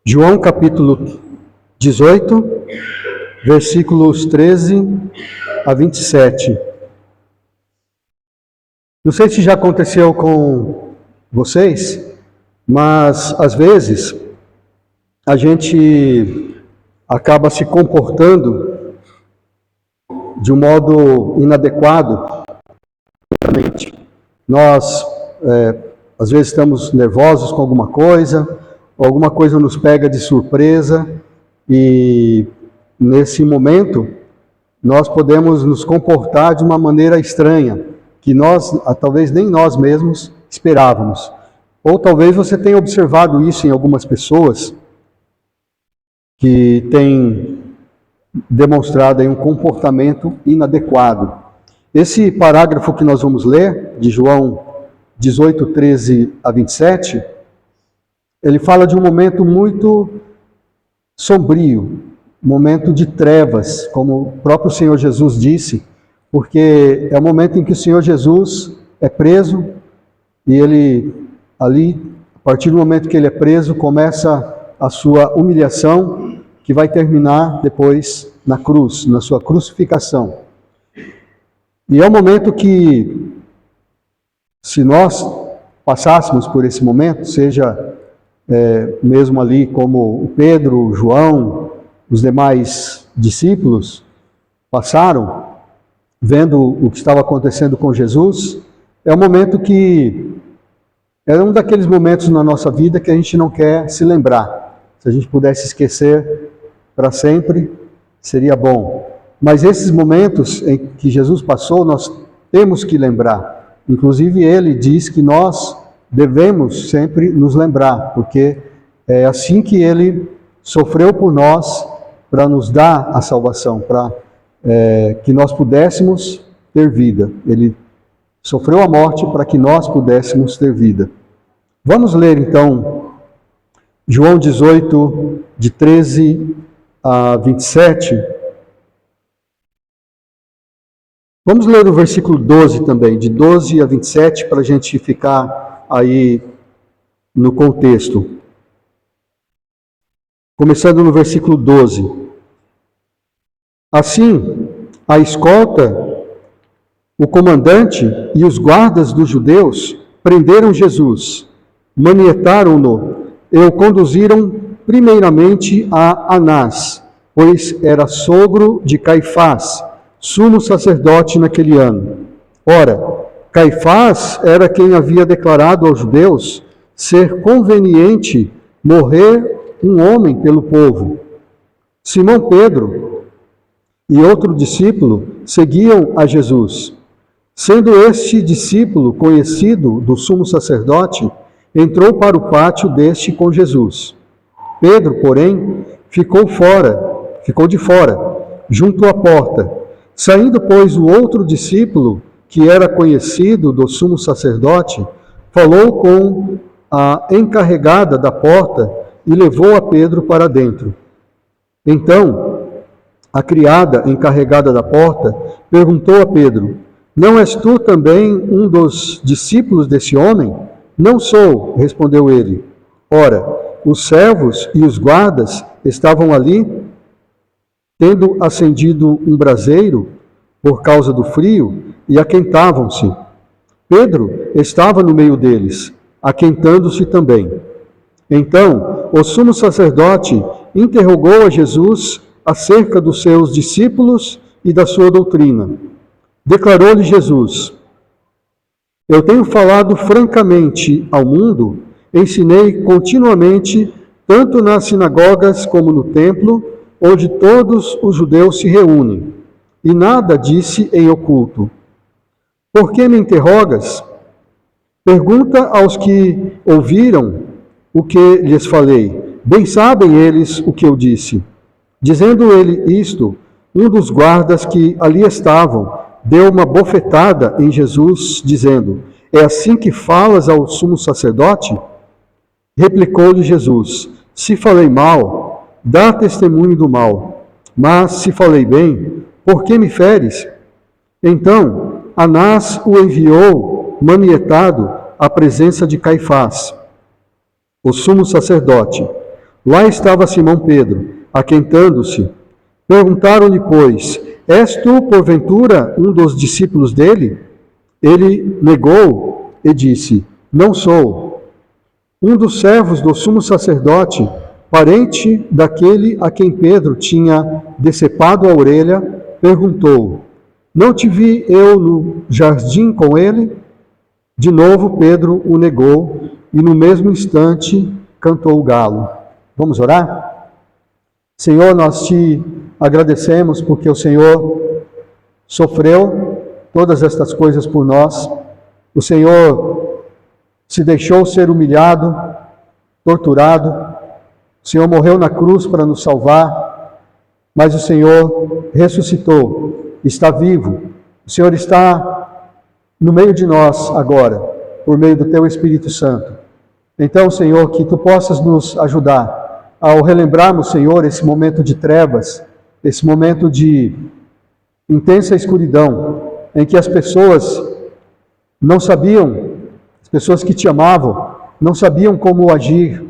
João capítulo 18, versículos 13 a 27. Não sei se já aconteceu com vocês, mas às vezes a gente acaba se comportando de um modo inadequado. Nós, às vezes, estamos nervosos com alguma coisa nos pega de surpresa e, nesse momento, nós podemos nos comportar de uma maneira estranha, que nós, talvez nem nós mesmos, esperávamos. Ou talvez você tenha observado isso em algumas pessoas que têm demonstrado aí um comportamento inadequado. Esse parágrafo que nós vamos ler, de João 18, 13 a 27, ele fala de um momento muito sombrio, momento de trevas, como o próprio Senhor Jesus disse, porque é o momento em que o Senhor Jesus é preso e ele, ali, a partir do momento que ele é preso, começa a sua humilhação, que vai terminar depois na cruz, na sua crucificação. E é um momento que, se nós passássemos por esse momento, seja mesmo ali como o Pedro, o João, os demais discípulos passaram, vendo o que estava acontecendo com Jesus, é um momento que é um daqueles momentos na nossa vida que a gente não quer se lembrar. Se a gente pudesse esquecer para sempre, seria bom. Mas esses momentos em que Jesus passou, nós temos que lembrar. Inclusive ele diz que nós devemos sempre nos lembrar, porque é assim que ele sofreu por nós para nos dar a salvação, para que nós pudéssemos ter vida. Ele sofreu a morte para que nós pudéssemos ter vida. Vamos ler então João 18, de 13 a 27. Vamos ler o versículo 12 também, de 12 a 27, para a gente ficar aí no contexto. Começando no versículo 12. Assim, a escolta, o comandante e os guardas dos judeus prenderam Jesus, manietaram-no e o conduziram primeiramente a Anás, pois era sogro de Caifás, sumo sacerdote naquele ano. Ora, Caifás era quem havia declarado aos judeus ser conveniente morrer um homem pelo povo. Simão Pedro e outro discípulo seguiam a Jesus. Sendo este discípulo conhecido do sumo sacerdote, entrou para o pátio deste com Jesus. Pedro, porém, ficou de fora, junto à porta. Saindo, pois, o outro discípulo, que era conhecido do sumo sacerdote, falou com a encarregada da porta e levou a Pedro para dentro. Então, a criada encarregada da porta perguntou a Pedro: não és tu também um dos discípulos desse homem? Não sou, respondeu ele. Ora, os servos e os guardas estavam ali, tendo acendido um braseiro por causa do frio, e aquentavam-se. Pedro estava no meio deles, aquentando-se também. Então, o sumo sacerdote interrogou a Jesus acerca dos seus discípulos e da sua doutrina. Declarou-lhe Jesus: eu tenho falado francamente ao mundo, ensinei continuamente, tanto nas sinagogas como no templo, onde todos os judeus se reúnem, e nada disse em oculto. Por que me interrogas? Pergunta aos que ouviram o que lhes falei. Bem sabem eles o que eu disse. Dizendo ele isto, um dos guardas que ali estavam deu uma bofetada em Jesus, dizendo: é assim que falas ao sumo sacerdote? Replicou-lhe Jesus: se falei mal, dá testemunho do mal. Mas se falei bem, por que me feres? Então Anás o enviou manietado à presença de Caifás, o sumo sacerdote. Lá estava Simão Pedro, aquentando-se. Perguntaram-lhe, pois, és tu, porventura, um dos discípulos dele? Ele negou e disse, não sou. Um dos servos do sumo sacerdote, parente daquele a quem Pedro tinha decepado a orelha, perguntou, não te vi eu no jardim com ele? De novo Pedro o negou e no mesmo instante cantou o galo. Vamos orar? Senhor, nós te agradecemos porque o Senhor sofreu todas estas coisas por nós. O Senhor se deixou ser humilhado, torturado. O Senhor morreu na cruz para nos salvar, mas o Senhor ressuscitou, está vivo. O Senhor está no meio de nós agora, por meio do Teu Espírito Santo. Então, Senhor, que Tu possas nos ajudar ao relembrarmos, Senhor, esse momento de trevas, esse momento de intensa escuridão, em que as pessoas não sabiam, as pessoas que Te amavam, não sabiam como agir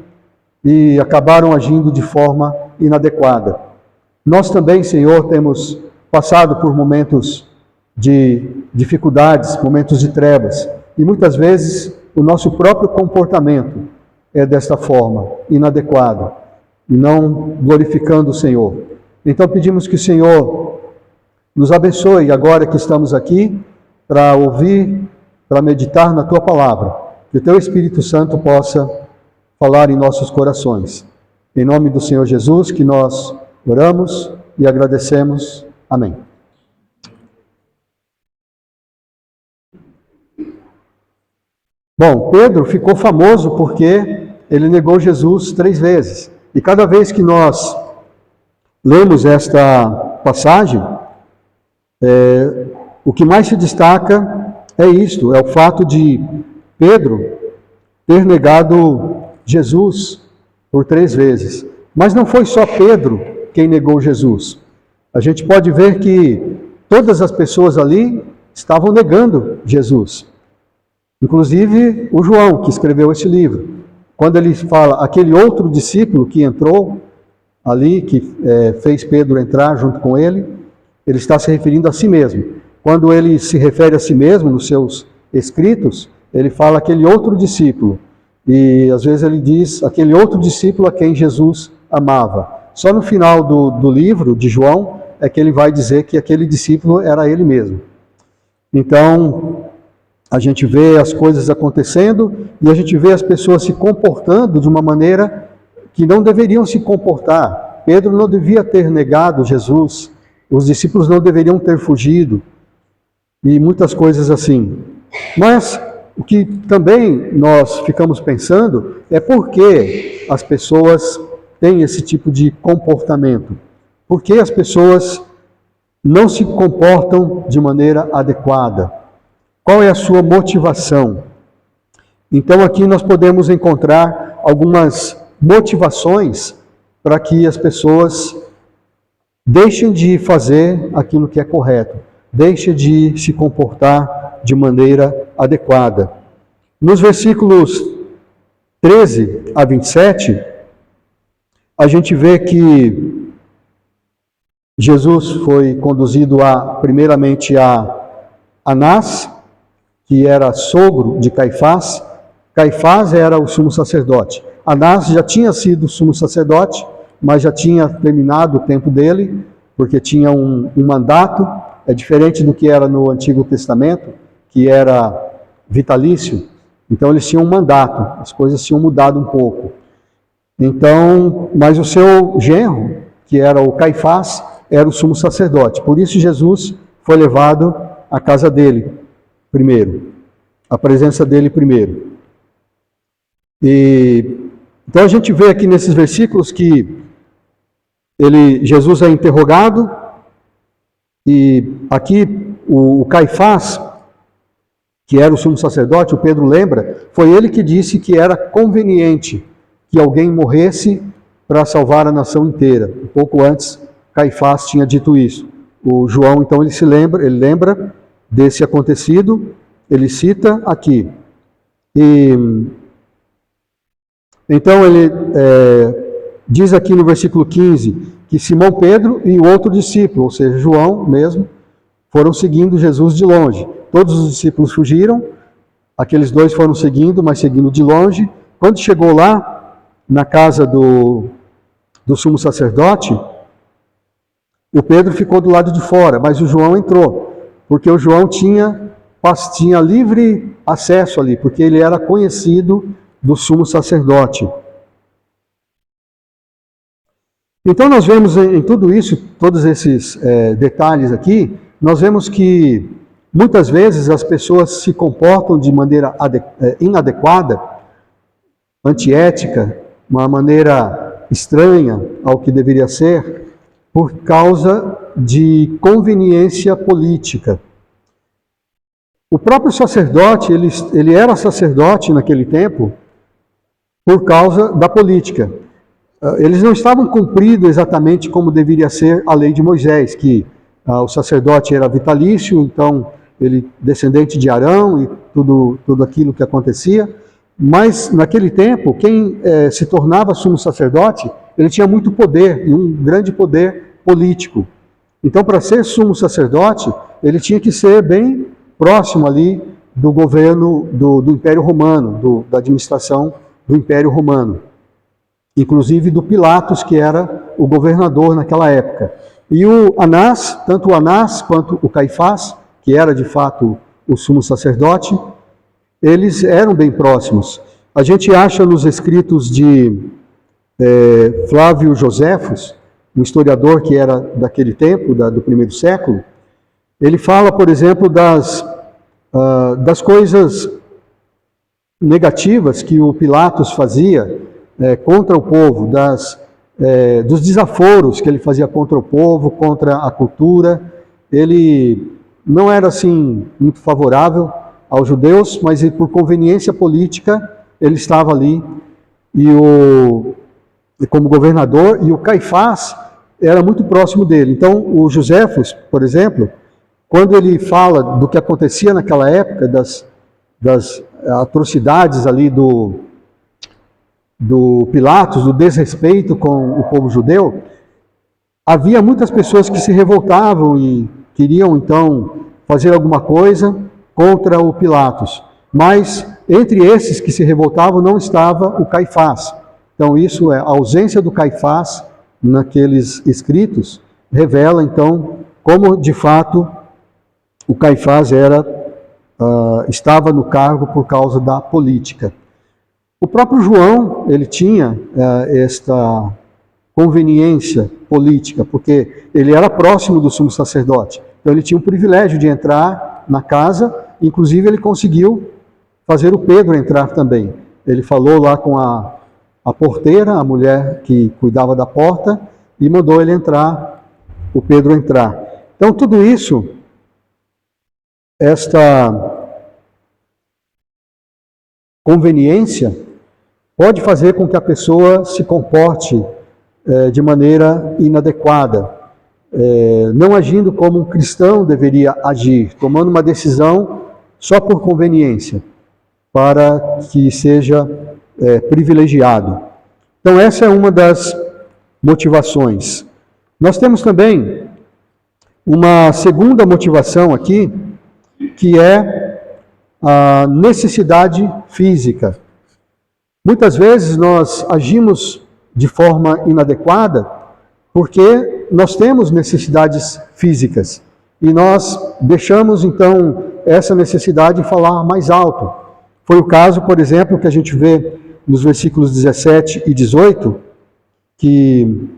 e acabaram agindo de forma inadequada. Nós também, Senhor, temos passado por momentos de dificuldades, momentos de trevas, e muitas vezes o nosso próprio comportamento é desta forma, inadequado, e não glorificando o Senhor. Então pedimos que o Senhor nos abençoe agora que estamos aqui para ouvir, para meditar na Tua palavra, que o Teu Espírito Santo possa falar em nossos corações. Em nome do Senhor Jesus que nós oramos e agradecemos. Amém. Bom, Pedro ficou famoso porque ele negou Jesus 3 vezes. E cada vez que nós lemos esta passagem, o que mais se destaca é isto, é o fato de Pedro ter negado Jesus por 3 vezes. Mas não foi só Pedro quem negou Jesus. A gente pode ver que todas as pessoas ali estavam negando Jesus. Inclusive o João, que escreveu esse livro. Quando ele fala, aquele outro discípulo que entrou ali, que fez Pedro entrar junto com ele, ele está se referindo a si mesmo. Quando ele se refere a si mesmo, nos seus escritos, ele fala aquele outro discípulo. E às vezes ele diz aquele outro discípulo a quem Jesus amava. Só no final do livro de João é que ele vai dizer que aquele discípulo era ele mesmo. Então, a gente vê as coisas acontecendo e a gente vê as pessoas se comportando de uma maneira que não deveriam se comportar. Pedro não devia ter negado Jesus, os discípulos não deveriam ter fugido e muitas coisas assim. Mas o que também nós ficamos pensando é por que as pessoas têm esse tipo de comportamento. Por que as pessoas não se comportam de maneira adequada? Qual é a sua motivação? Então aqui nós podemos encontrar algumas motivações para que as pessoas deixem de fazer aquilo que é correto, deixem de se comportar de maneira adequada. Nos versículos 13 a 27, a gente vê que Jesus foi conduzido primeiramente a Anás, que era sogro de Caifás. Caifás era o sumo sacerdote. Anás já tinha sido sumo sacerdote, mas já tinha terminado o tempo dele, porque tinha um mandato. É diferente do que era no Antigo Testamento, que era vitalício. Então eles tinham um mandato, as coisas tinham mudado um pouco. Então, mas o seu genro, que era o Caifás, era o sumo sacerdote. Por isso Jesus foi levado à casa dele primeiro, a presença dele primeiro. Então a gente vê aqui nesses versículos que Jesus é interrogado, e aqui o Caifás, que era o sumo sacerdote, o Pedro lembra, foi ele que disse que era conveniente que alguém morresse para salvar a nação inteira, um pouco antes Caifás tinha dito isso. O João, então, ele lembra desse acontecido, ele cita aqui. E então ele diz aqui no versículo 15 que Simão Pedro e o outro discípulo, ou seja, João mesmo, foram seguindo Jesus de longe. Todos os discípulos fugiram, aqueles dois foram seguindo, mas seguindo de longe. Quando chegou lá, na casa do sumo sacerdote, o Pedro ficou do lado de fora, mas o João entrou, porque o João tinha livre acesso ali, porque ele era conhecido do sumo sacerdote. Então nós vemos em tudo isso, todos esses detalhes aqui, nós vemos que muitas vezes as pessoas se comportam de maneira inadequada, antiética, uma maneira estranha ao que deveria ser, por causa de conveniência política. O próprio sacerdote, ele era sacerdote naquele tempo por causa da política. Eles não estavam cumprindo exatamente como deveria ser a lei de Moisés, que o sacerdote era vitalício, então ele descendente de Arão e tudo aquilo que acontecia. Mas naquele tempo, quem se tornava sumo sacerdote, ele tinha muito poder, e um grande poder político. Então, para ser sumo sacerdote, ele tinha que ser bem próximo ali do governo do Império Romano, da administração do Império Romano. Inclusive do Pilatos, que era o governador naquela época. E o Anás, tanto o Anás quanto o Caifás, que era de fato o sumo sacerdote, eles eram bem próximos. A gente acha nos escritos de Flávio Joséfos, um historiador que era daquele tempo, do primeiro século, ele fala, por exemplo, das coisas negativas que o Pilatos fazia contra o povo, dos desaforos que ele fazia contra o povo, contra a cultura. Ele não era assim muito favorável aos judeus, mas por conveniência política ele estava ali como governador, e o Caifás era muito próximo dele. Então o Joséfos, por exemplo, quando ele fala do que acontecia naquela época, das atrocidades ali do Pilatos, do desrespeito com o povo judeu, havia muitas pessoas que se revoltavam e queriam então fazer alguma coisa contra o Pilatos. Mas entre esses que se revoltavam não estava o Caifás. Então isso a ausência do Caifás naqueles escritos revela então como de fato o Caifás estava no cargo por causa da política. O próprio João, ele tinha esta conveniência política, porque ele era próximo do sumo sacerdote. Então ele tinha o privilégio de entrar na casa, inclusive ele conseguiu fazer o Pedro entrar também. Ele falou lá com a porteira, a mulher que cuidava da porta, e mandou ele entrar, o Pedro entrar. Então tudo isso, esta conveniência, pode fazer com que a pessoa se comporte de maneira inadequada, não agindo como um cristão deveria agir, tomando uma decisão só por conveniência, para que seja privilegiado. Então essa é uma das motivações. Nós temos também uma segunda motivação aqui, que é a necessidade física. Muitas vezes nós agimos de forma inadequada porque nós temos necessidades físicas e nós deixamos então essa necessidade falar mais alto. Foi o caso, por exemplo, que a gente vê nos versículos 17 e 18, que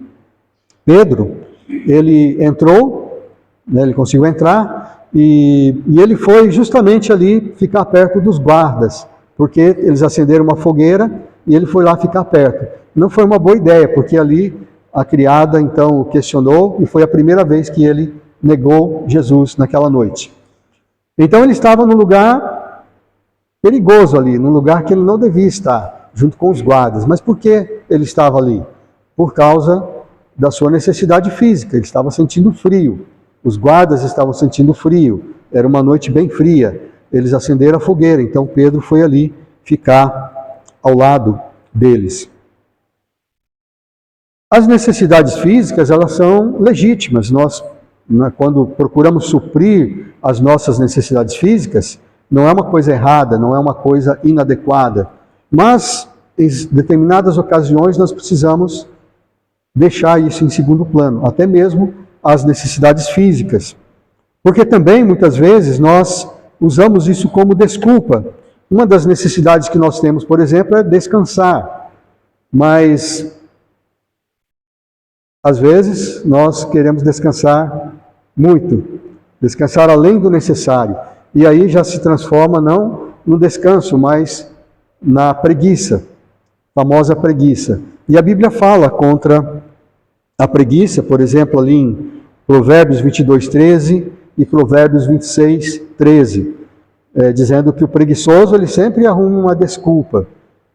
Pedro, ele entrou, né, ele conseguiu entrar, e ele foi justamente ali ficar perto dos guardas, porque eles acenderam uma fogueira e ele foi lá ficar perto. Não foi uma boa ideia, porque ali a criada então o questionou e foi a primeira vez que ele negou Jesus naquela noite. Então ele estava num lugar perigoso ali, num lugar que ele não devia estar, junto com os guardas. Mas por que ele estava ali? Por causa da sua necessidade física. Ele estava sentindo frio, os guardas estavam sentindo frio, era uma noite bem fria. Eles acenderam a fogueira, então Pedro foi ali ficar ao lado deles. As necessidades físicas, elas são legítimas. Nós, quando procuramos suprir as nossas necessidades físicas, não é uma coisa errada, não é uma coisa inadequada. Mas, em determinadas ocasiões, nós precisamos deixar isso em segundo plano, até mesmo as necessidades físicas. Porque também, muitas vezes, nós usamos isso como desculpa. Uma das necessidades que nós temos, por exemplo, é descansar. Mas, às vezes, nós queremos descansar muito, descansar além do necessário. E aí já se transforma não no descanso, mas na preguiça, famosa preguiça. E a Bíblia fala contra a preguiça, por exemplo, ali em Provérbios 22:13 e Provérbios 26:13, dizendo que o preguiçoso ele sempre arruma uma desculpa.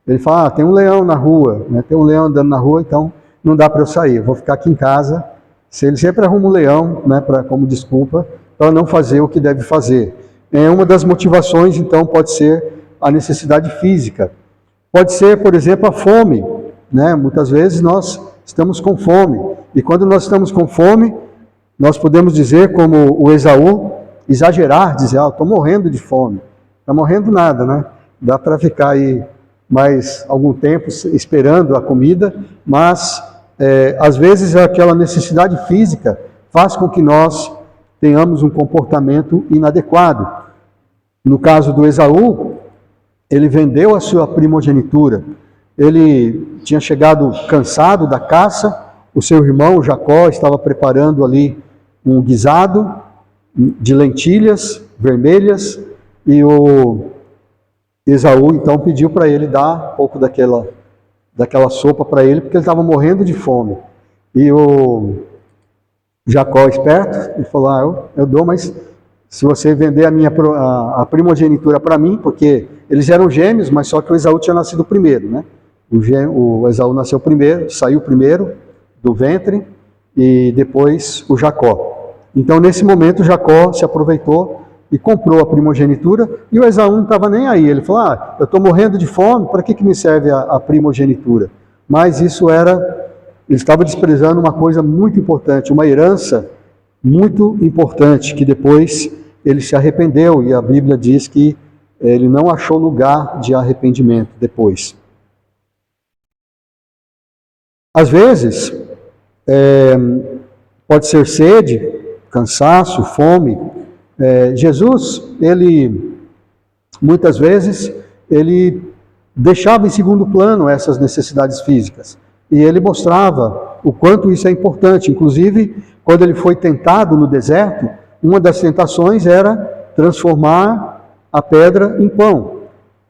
Ele fala, tem um leão na rua, né? Tem um leão andando na rua, então não dá para eu sair, eu vou ficar aqui em casa. Ele sempre arruma um leão, né, como desculpa para não fazer o que deve fazer. Uma das motivações, então, pode ser a necessidade física. Pode ser, por exemplo, a fome, né? Muitas vezes nós estamos com fome. E quando nós estamos com fome, nós podemos dizer, como o Esaú, exagerar, dizer, estou morrendo de fome. Está morrendo nada, né? Dá para ficar aí mais algum tempo esperando a comida, mas às vezes aquela necessidade física faz com que nós tenhamos um comportamento inadequado. No caso do Esaú, ele vendeu a sua primogenitura. Ele tinha chegado cansado da caça, o seu irmão Jacó estava preparando ali um guisado de lentilhas vermelhas, e o Esaú então pediu para ele dar um pouco daquela sopa para ele, porque ele estava morrendo de fome. E o Jacó, esperto, ele falou, eu dou, mas se você vender a primogenitura para mim, porque eles eram gêmeos, mas só que o Esaú tinha nascido primeiro, né? O Esaú nasceu primeiro, saiu primeiro do ventre, e depois o Jacó. Então, nesse momento, Jacó se aproveitou e comprou a primogenitura, e o Esaú não estava nem aí. Ele falou, eu estou morrendo de fome, para que me serve a primogenitura? Mas isso ele estava desprezando uma coisa muito importante, uma herança muito importante, que depois ele se arrependeu, e a Bíblia diz que ele não achou lugar de arrependimento depois. Às vezes, pode ser sede, cansaço, fome. Jesus, muitas vezes, ele deixava em segundo plano essas necessidades físicas. E ele mostrava o quanto isso é importante. Inclusive, quando ele foi tentado no deserto, uma das tentações era transformar a pedra em pão.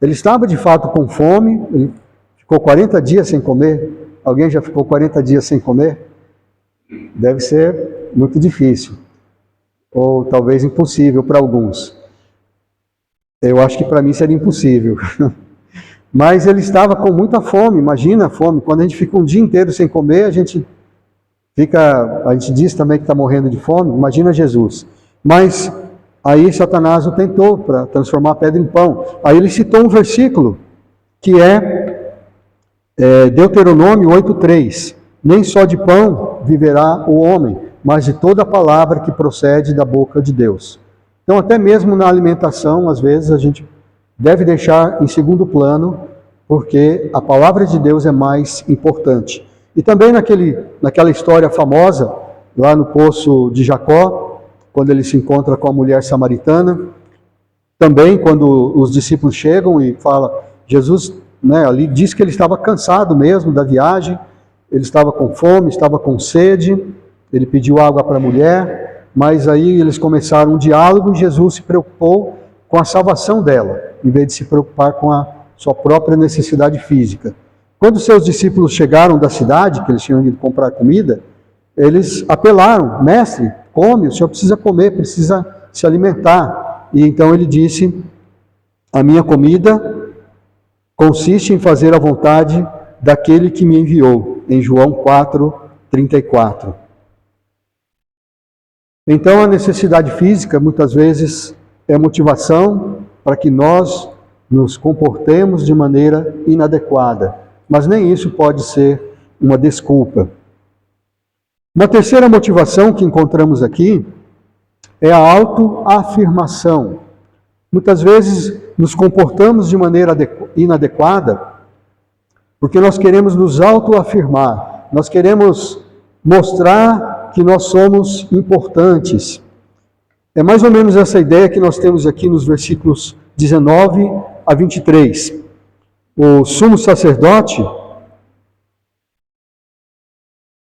Ele estava de fato com fome, ele ficou 40 dias sem comer. Alguém já ficou 40 dias sem comer? Deve ser muito difícil, ou talvez impossível para alguns. Eu acho que para mim seria impossível. Mas ele estava com muita fome, imagina a fome. Quando a gente fica um dia inteiro sem comer, a gente diz também que está morrendo de fome, imagina Jesus. Mas aí Satanás o tentou para transformar a pedra em pão. Aí ele citou um versículo, que é Deuteronômio 8:3. Nem só de pão viverá o homem, mas de toda a palavra que procede da boca de Deus. Então, até mesmo na alimentação, às vezes a gente deve deixar em segundo plano, porque a palavra de Deus é mais importante. E também naquela história famosa, lá no poço de Jacó, quando ele se encontra com a mulher samaritana, também quando os discípulos chegam e falam, Jesus, ali diz que ele estava cansado mesmo da viagem, ele estava com fome, estava com sede, ele pediu água para a mulher, mas aí eles começaram um diálogo e Jesus se preocupou com a salvação dela, em vez de se preocupar com a sua própria necessidade física. Quando seus discípulos chegaram da cidade, que eles tinham ido comprar comida, eles apelaram, mestre, come, o senhor precisa comer, precisa se alimentar. E então ele disse, a minha comida consiste em fazer a vontade daquele que me enviou, em João 4, 34. Então a necessidade física muitas vezes é motivação para que nós nos comportemos de maneira inadequada, mas nem isso pode ser uma desculpa. Uma terceira motivação que encontramos aqui é a autoafirmação. Muitas vezes nos comportamos de maneira inadequada porque nós queremos nos autoafirmar, nós queremos mostrar que nós somos importantes. É mais ou menos essa ideia que nós temos aqui nos versículos 19 a 23. O sumo sacerdote,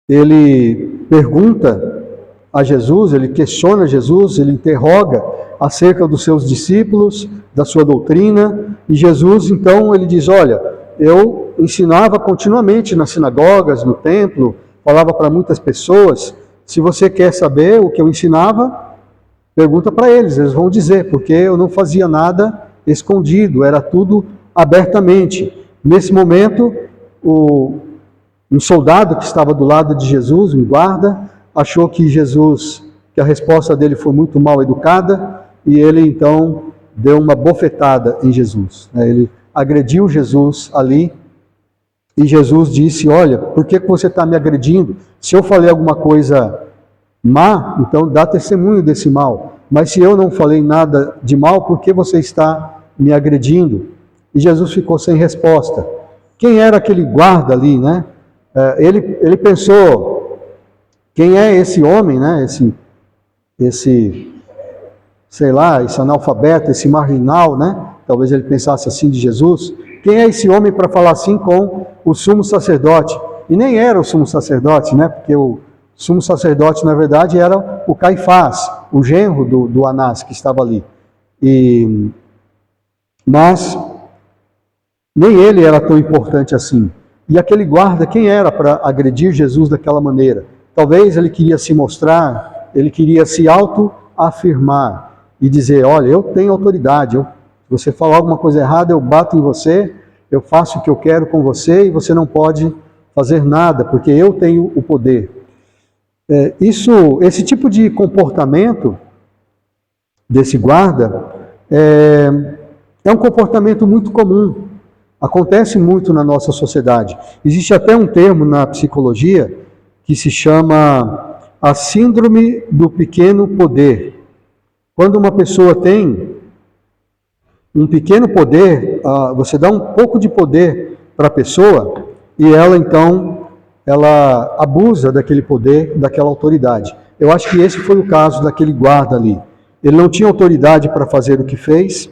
ele pergunta a Jesus, ele questiona Jesus, ele interroga acerca dos seus discípulos, da sua doutrina, e Jesus então ele diz, olha, eu ensinava continuamente nas sinagogas, no templo, falava para muitas pessoas, se você quer saber o que eu ensinava, pergunta para eles, eles vão dizer, porque eu não fazia nada escondido, era tudo abertamente. Nesse momento, um soldado que estava do lado de Jesus, um guarda, achou que a resposta dele foi muito mal educada, e ele então deu uma bofetada em Jesus. Ele agrediu Jesus ali, e Jesus disse, olha, por que você está me agredindo? Se eu falei alguma coisa má, então dá testemunho desse mal. Mas se eu não falei nada de mal, por que você está me agredindo? E Jesus ficou sem resposta. Quem era aquele guarda ali, né? Ele pensou, quem é esse homem, né? Esse analfabeto, esse marginal, né? Talvez ele pensasse assim de Jesus. Quem é esse homem para falar assim com o sumo sacerdote? E nem era o sumo sacerdote, né? Porque o sumo sacerdote, na verdade, era o Caifás, o genro do Anás, que estava ali. Mas nem ele era tão importante assim. E aquele guarda, quem era para agredir Jesus daquela maneira? Talvez ele queria se mostrar, ele queria se autoafirmar e dizer, olha, eu tenho autoridade, se você falar alguma coisa errada, eu bato em você, eu faço o que eu quero com você e você não pode fazer nada, porque eu tenho o poder. Esse tipo de comportamento desse guarda é um comportamento muito comum, acontece muito na nossa sociedade. Existe até um termo na psicologia que se chama a síndrome do pequeno poder. Quando uma pessoa tem um pequeno poder, você dá um pouco de poder para a pessoa e ela abusa daquele poder, daquela autoridade. Eu acho que esse foi o caso daquele guarda ali. Ele não tinha autoridade para fazer o que fez,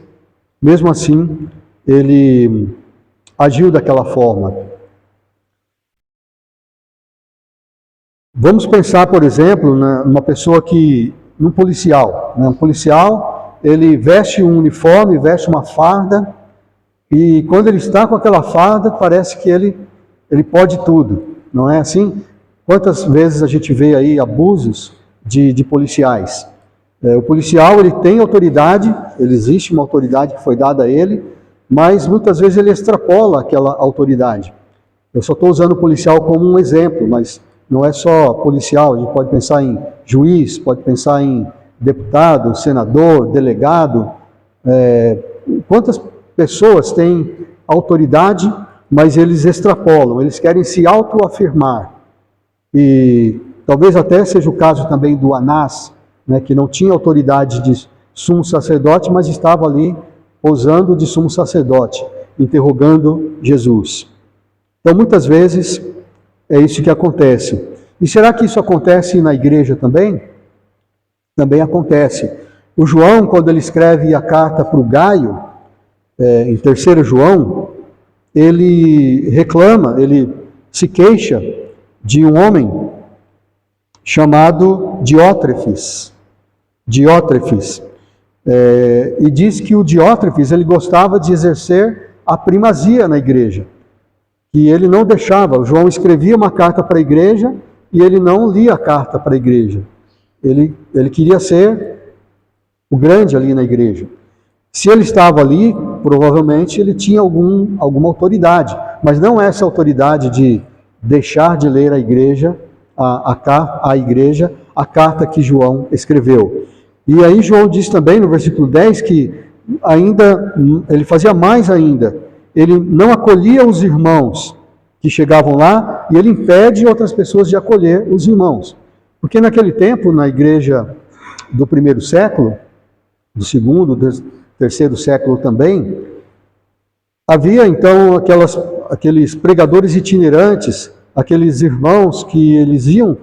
mesmo assim, ele agiu daquela forma. Vamos pensar, por exemplo, numa pessoa num policial. Um policial, ele veste um uniforme, veste uma farda, e quando ele está com aquela farda, parece que ele pode tudo. Não é assim? Quantas vezes a gente vê aí abusos de policiais? O policial, ele tem autoridade, existe uma autoridade que foi dada a ele, mas muitas vezes ele extrapola aquela autoridade. Eu só estou usando o policial como um exemplo, mas não é só policial, a gente pode pensar em juiz, pode pensar em deputado, senador, delegado. Quantas pessoas têm autoridade, mas eles extrapolam, eles querem se autoafirmar. E talvez até seja o caso também do Anás, né, que não tinha autoridade de sumo sacerdote, mas estava ali posando de sumo sacerdote, interrogando Jesus. Então, muitas vezes, é isso que acontece. E será que isso acontece na igreja também? Também acontece. O João, quando ele escreve a carta para o Gaio, em 3 João, ele reclama, ele se queixa de um homem chamado Diótrefes. E diz que o Diótrefes, ele gostava de exercer a primazia na igreja. E ele não deixava, o João escrevia uma carta para a igreja e ele não lia a carta para a igreja. Ele queria ser o grande ali na igreja. Se ele estava ali, provavelmente ele tinha alguma autoridade, mas não essa autoridade de deixar de ler à igreja a carta que João escreveu. E aí João diz também no versículo 10 que ainda, ele fazia mais ainda, ele não acolhia os irmãos que chegavam lá e ele impede outras pessoas de acolher os irmãos. Porque naquele tempo, na igreja do primeiro século, do segundo, do terceiro século também, havia então aqueles pregadores itinerantes, aqueles irmãos que eles iam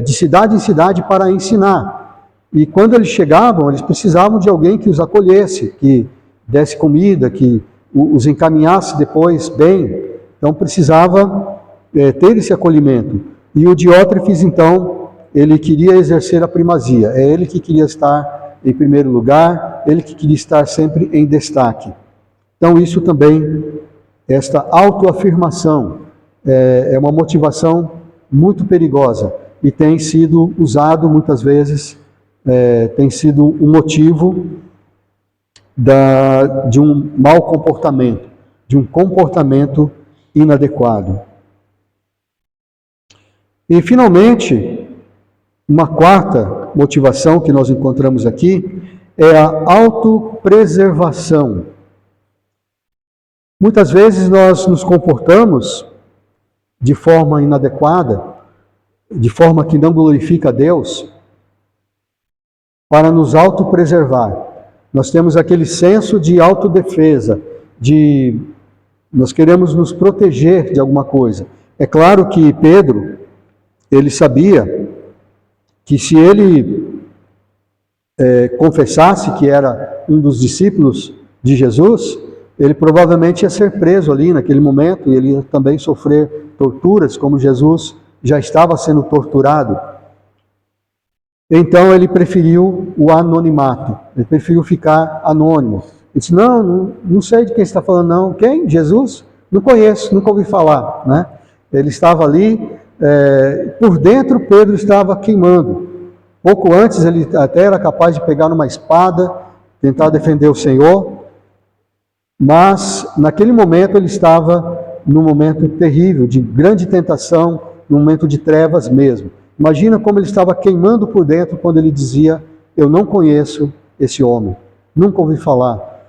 de cidade em cidade para ensinar. E quando eles chegavam, eles precisavam de alguém que os acolhesse, que desse comida, que os encaminhasse depois bem. Então precisava ter esse acolhimento. E o Diótrefes, então, ele queria exercer a primazia. É ele que queria estar em primeiro lugar, ele que queria estar sempre em destaque. Então isso também, esta autoafirmação, é uma motivação muito perigosa e tem sido usado muitas vezes, tem sido um motivo de um mau comportamento, de um comportamento inadequado. E, finalmente, uma quarta motivação que nós encontramos aqui é a autopreservação. Muitas vezes nós nos comportamos de forma inadequada, de forma que não glorifica a Deus, para nos autopreservar. Nós temos aquele senso de autodefesa, nós queremos nos proteger de alguma coisa. É claro que Pedro, ele sabia que se ele confessasse que era um dos discípulos de Jesus, ele provavelmente ia ser preso ali naquele momento, e ele ia também sofrer torturas, como Jesus já estava sendo torturado. Então ele preferiu o anonimato, ele preferiu ficar anônimo. Ele disse, não sei de quem está falando não. Quem? Jesus? Não conheço, nunca ouvi falar. Né? Ele estava ali, por dentro Pedro estava queimando. Pouco antes ele até era capaz de pegar numa espada, tentar defender o Senhor, mas naquele momento ele estava num momento terrível, de grande tentação, num momento de trevas mesmo. Imagina como ele estava queimando por dentro quando ele dizia, eu não conheço esse homem, nunca ouvi falar.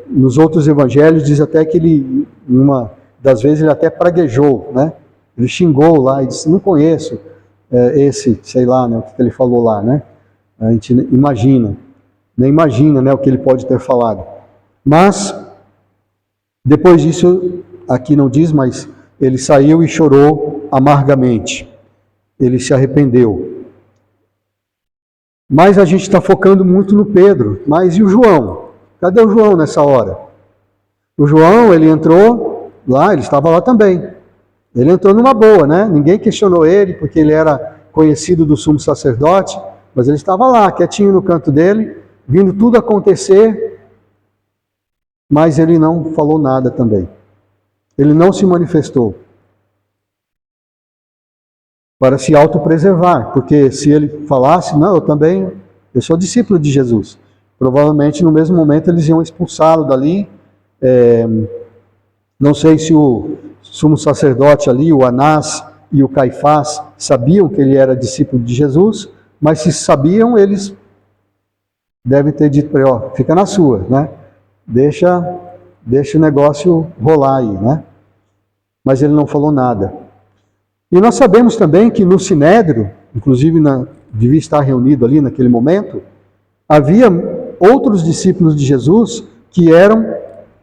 Nos outros evangelhos diz até que ele, uma das vezes, ele até praguejou, né? Ele xingou lá e disse, não conheço esse, sei lá, né, o que ele falou lá, né? A gente imagina, nem imagina, né, o que ele pode ter falado. Mas, depois disso, aqui não diz, mas ele saiu e chorou amargamente. Ele se arrependeu. Mas a gente está focando muito no Pedro. Mas e o João? Cadê o João nessa hora? O João, ele entrou lá, ele estava lá também. Ele entrou numa boa, né? Ninguém questionou ele, porque ele era conhecido do sumo sacerdote, mas ele estava lá, quietinho no canto dele, vindo tudo acontecer, mas ele não falou nada também. Ele não se manifestou para se autopreservar, porque se ele falasse, não, eu sou discípulo de Jesus, provavelmente no mesmo momento eles iam expulsá-lo dali. Não sei se o sumo sacerdote ali, o Anás e o Caifás, sabiam que ele era discípulo de Jesus, mas se sabiam, eles devem ter dito para ele, fica na sua, né? Deixa o negócio rolar aí, né? Mas ele não falou nada. E nós sabemos também que no Sinédrio, inclusive devia estar reunido ali naquele momento, havia outros discípulos de Jesus que eram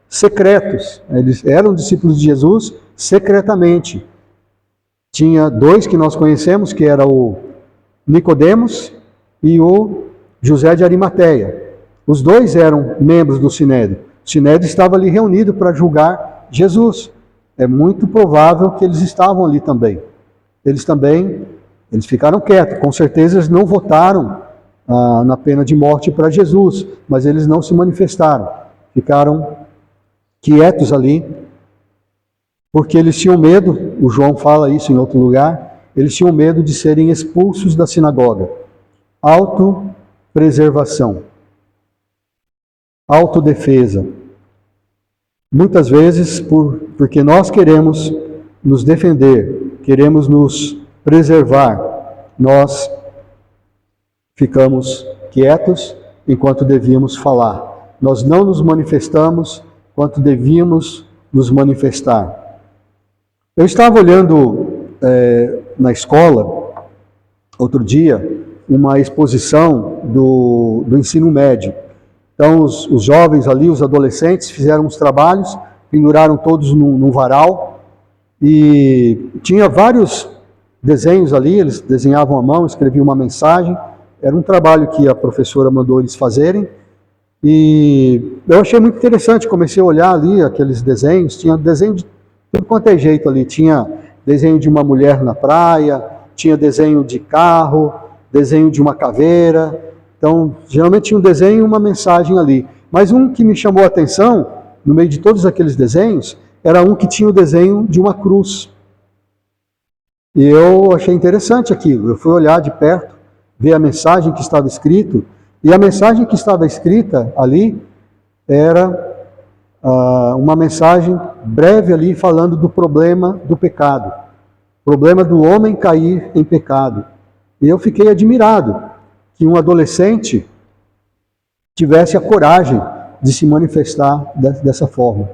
secretos. Eles eram discípulos de Jesus secretamente. Tinha dois que nós conhecemos, que era o Nicodemos e o José de Arimateia. Os dois eram membros do Sinédrio. O Sinédrio estava ali reunido para julgar Jesus. É muito provável que eles estavam ali também. Eles ficaram quietos. Com certeza eles não votaram na pena de morte para Jesus, mas eles não se manifestaram. Ficaram quietos ali, porque eles tinham medo, o João fala isso em outro lugar, eles tinham medo de serem expulsos da sinagoga. Autopreservação. Autodefesa. Muitas vezes, porque nós queremos nos defender, queremos nos preservar, nós ficamos quietos enquanto devíamos falar. Nós não nos manifestamos enquanto devíamos nos manifestar. Eu estava olhando na escola, outro dia, uma exposição do ensino médio. Então, os jovens ali, os adolescentes, fizeram os trabalhos, penduraram todos num varal, e tinha vários desenhos ali, eles desenhavam à mão, escreviam uma mensagem. Era um trabalho que a professora mandou eles fazerem, e eu achei muito interessante. Comecei a olhar ali aqueles desenhos, tinha desenho de tudo quanto é jeito ali, tinha desenho de uma mulher na praia, tinha desenho de carro, desenho de uma caveira. Então, geralmente tinha um desenho e uma mensagem ali. Mas um que me chamou a atenção, no meio de todos aqueles desenhos, era um que tinha o desenho de uma cruz. E eu achei interessante aquilo. Eu fui olhar de perto, ver a mensagem que estava escrito, e a mensagem que estava escrita ali era uma mensagem breve ali falando do problema do pecado, problema do homem cair em pecado. E eu fiquei admirado que um adolescente tivesse a coragem de se manifestar dessa forma.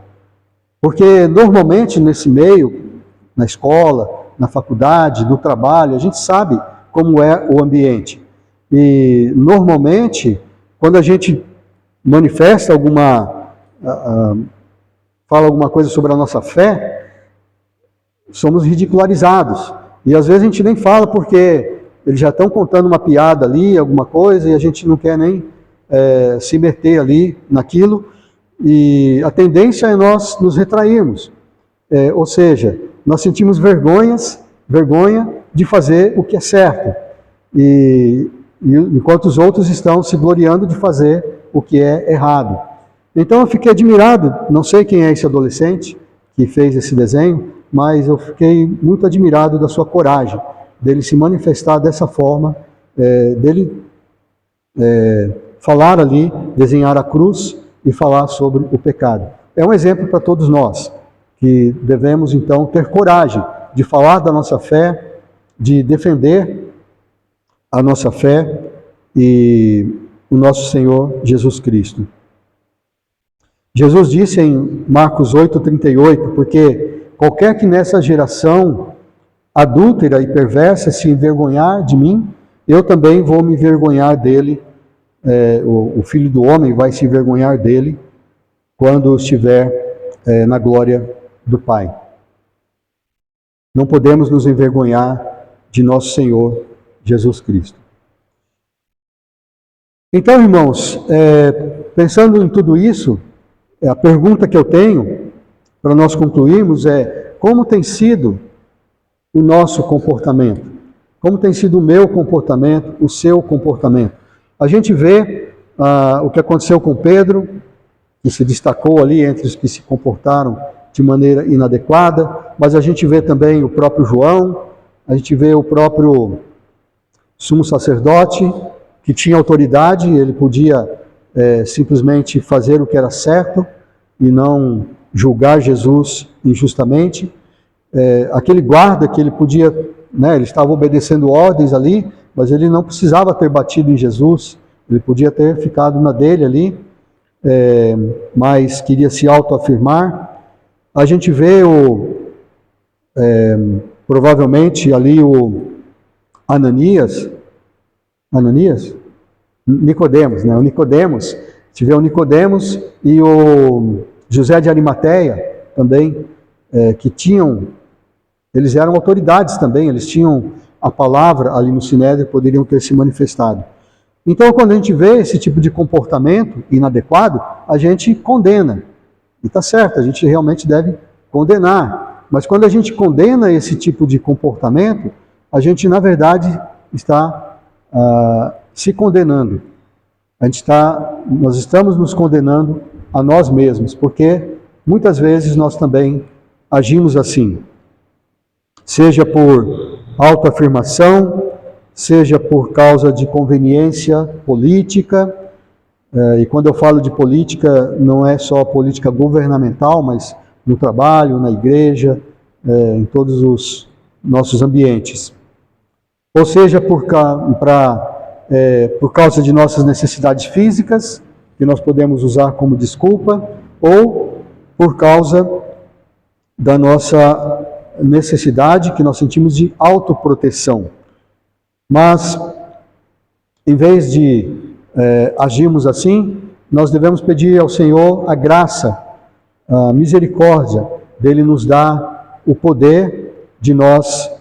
Porque normalmente nesse meio, na escola, na faculdade, no trabalho, a gente sabe como é o ambiente. E normalmente, quando a gente manifesta fala alguma coisa sobre a nossa fé, somos ridicularizados. E às vezes a gente nem fala porque eles já estão contando uma piada ali, alguma coisa, e a gente não quer nem se meter ali naquilo. E a tendência é nós nos retrairmos. Ou seja, nós sentimos vergonha de fazer o que é certo. E enquanto os outros estão se gloriando de fazer o que é errado. Então eu fiquei admirado, não sei quem é esse adolescente que fez esse desenho, mas eu fiquei muito admirado da sua coragem, dele se manifestar dessa forma, dele falar ali, desenhar a cruz e falar sobre o pecado. É um exemplo para todos nós, que devemos então ter coragem de falar da nossa fé, de defender a nossa fé e o nosso Senhor Jesus Cristo. Jesus disse em Marcos 8,38, porque qualquer que nessa geração adúltera e perversa se envergonhar de mim, eu também vou me envergonhar dele, o Filho do Homem vai se envergonhar dele quando estiver na glória do Pai. Não podemos nos envergonhar de nosso Senhor Jesus Cristo. Então, irmãos, pensando em tudo isso, a pergunta que eu tenho para nós concluirmos é: como tem sido o nosso comportamento? Como tem sido o meu comportamento, o seu comportamento? A gente vê o que aconteceu com Pedro, que se destacou ali entre os que se comportaram de maneira inadequada, mas a gente vê também o próprio João, a gente vê o próprio sumo sacerdote, que tinha autoridade, ele podia simplesmente fazer o que era certo e não julgar Jesus injustamente. Aquele guarda que ele podia, ele estava obedecendo ordens ali, mas ele não precisava ter batido em Jesus, ele podia ter ficado na dele ali, mas queria se autoafirmar. A gente vê provavelmente ali o Nicodemos, né? O Nicodemos, tivemos o Nicodemos e o José de Arimateia também, que eles eram autoridades também, eles tinham a palavra ali no Sinédrio, poderiam ter se manifestado. Então, quando a gente vê esse tipo de comportamento inadequado, a gente condena. E está certo, a gente realmente deve condenar. Mas quando a gente condena esse tipo de comportamento, a gente, na verdade, está se condenando. Nós estamos nos condenando a nós mesmos, porque muitas vezes nós também agimos assim. Seja por autoafirmação, seja por causa de conveniência política. E quando eu falo de política, não é só política governamental, mas no trabalho, na igreja, em todos os nossos ambientes. ou seja, por causa de nossas necessidades físicas, que nós podemos usar como desculpa, ou por causa da nossa necessidade que nós sentimos de autoproteção. Mas, em vez de agirmos assim, nós devemos pedir ao Senhor a graça, a misericórdia, dele nos dar o poder de nós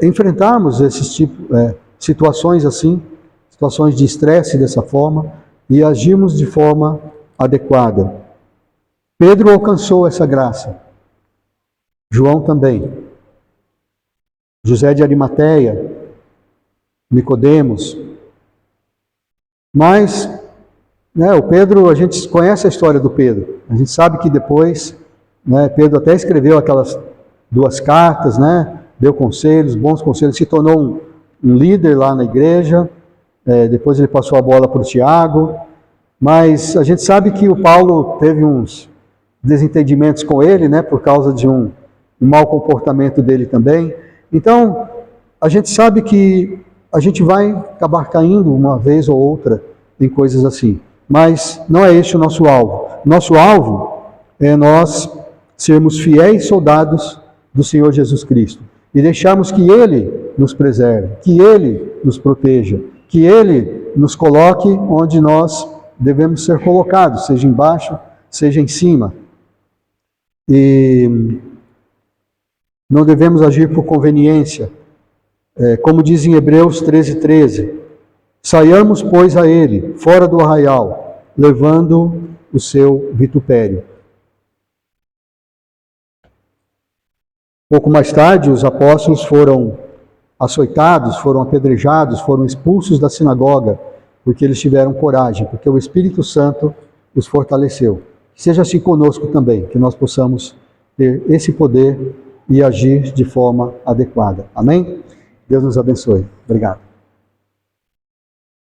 enfrentarmos esses situações assim, situações de estresse dessa forma, e agirmos de forma adequada. Pedro alcançou essa graça. João também. José de Arimateia, Nicodemos. Mas, o Pedro, a gente conhece a história do Pedro. A gente sabe que depois, Pedro até escreveu aquelas 2 cartas, deu conselhos, bons conselhos, se tornou um líder lá na igreja. Depois ele passou a bola para o Tiago. Mas a gente sabe que o Paulo teve uns desentendimentos com ele, por causa de um mau comportamento dele também. Então, a gente sabe que a gente vai acabar caindo uma vez ou outra em coisas assim. Mas não é este o nosso alvo. Nosso alvo é nós sermos fiéis soldados do Senhor Jesus Cristo e deixarmos que Ele nos preserve, que Ele nos proteja, que Ele nos coloque onde nós devemos ser colocados, seja embaixo, seja em cima. E não devemos agir por conveniência. Como diz em Hebreus 13:13, saiamos, pois, a ele, fora do arraial, levando o seu vitupério. Pouco mais tarde, os apóstolos foram açoitados, foram apedrejados, foram expulsos da sinagoga, porque eles tiveram coragem, porque o Espírito Santo os fortaleceu. Que seja assim conosco também, que nós possamos ter esse poder e agir de forma adequada. Amém? Deus nos abençoe. Obrigado.